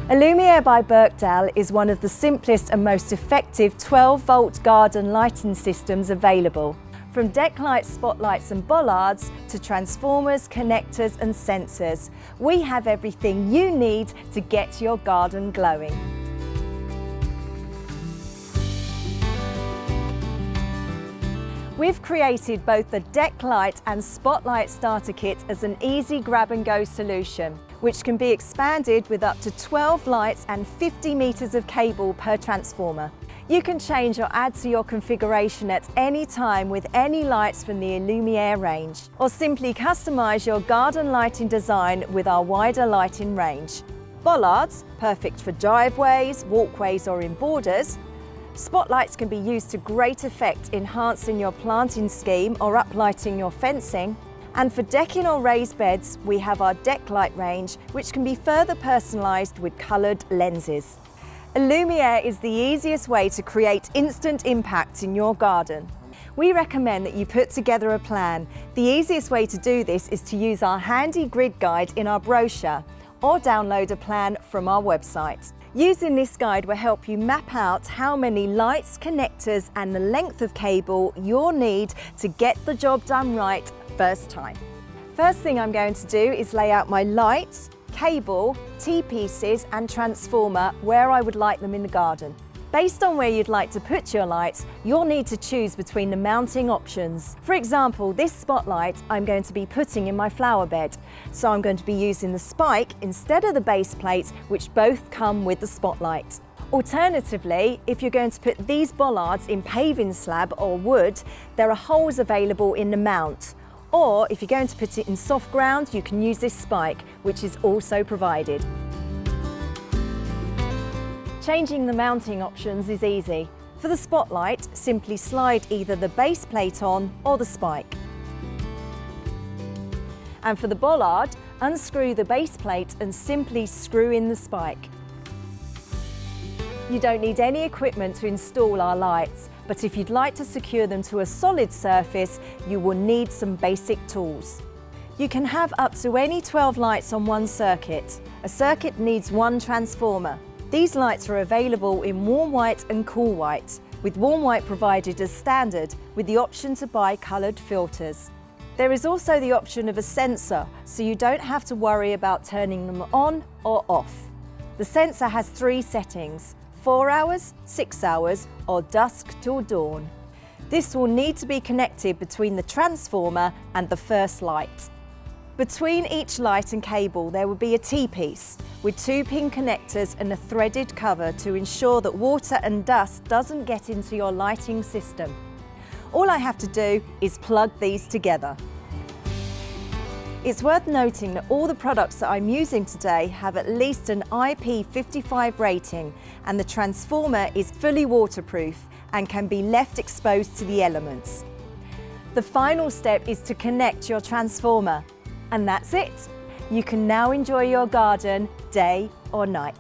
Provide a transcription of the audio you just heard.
Ellumière by Birkdale is one of the simplest and most effective 12-volt garden lighting systems available. From deck lights, spotlights and bollards to transformers, connectors and sensors, we have everything you need to get your garden glowing. We've created both the deck light and spotlight starter kit as an easy grab-and-go solution, which can be expanded with up to 12 lights and 50 meters of cable per transformer. You can change or add to your configuration at any time with any lights from the Ellumière range, or simply customize your garden lighting design with our wider lighting range. Bollards, perfect for driveways, walkways or in borders. Spotlights can be used to great effect enhancing your planting scheme or uplighting your fencing. And for decking or raised beds, we have our deck light range, which can be further personalised with coloured lenses. Ellumière is the easiest way to create instant impact in your garden. We recommend that you put together a plan. The easiest way to do this is to use our handy grid guide in our brochure or download a plan from our website. Using this guide will help you map out how many lights, connectors and the length of cable you'll need to get the job done right first time. First thing I'm going to do is lay out my lights, cable, T-pieces and transformer where I would like them in the garden. Based on where you'd like to put your lights, you'll need to choose between the mounting options. For example, this spotlight I'm going to be putting in my flower bed, so I'm going to be using the spike instead of the base plate, which both come with the spotlight. Alternatively, if you're going to put these bollards in paving slab or wood, there are holes available in the mount. Or if you're going to put it in soft ground, you can use this spike, which is also provided. Changing the mounting options is easy. For the spotlight, simply slide either the base plate on or the spike. And for the bollard, unscrew the base plate and simply screw in the spike. You don't need any equipment to install our lights, but if you'd like to secure them to a solid surface, you will need some basic tools. You can have up to any 12 lights on one circuit. A circuit needs one transformer. These lights are available in warm white and cool white, with warm white provided as standard, with the option to buy coloured filters. There is also the option of a sensor, so you don't have to worry about turning them on or off. The sensor has 3 settings: 4 hours, 6 hours, or dusk till dawn. This will need to be connected between the transformer and the first light. Between each light and cable there will be a T-piece with 2 pin connectors and a threaded cover to ensure that water and dust doesn't get into your lighting system. All I have to do is plug these together. It's worth noting that all the products that I'm using today have at least an IP55 rating, and the transformer is fully waterproof and can be left exposed to the elements. The final step is to connect your transformer. And that's it. You can now enjoy your garden day or night.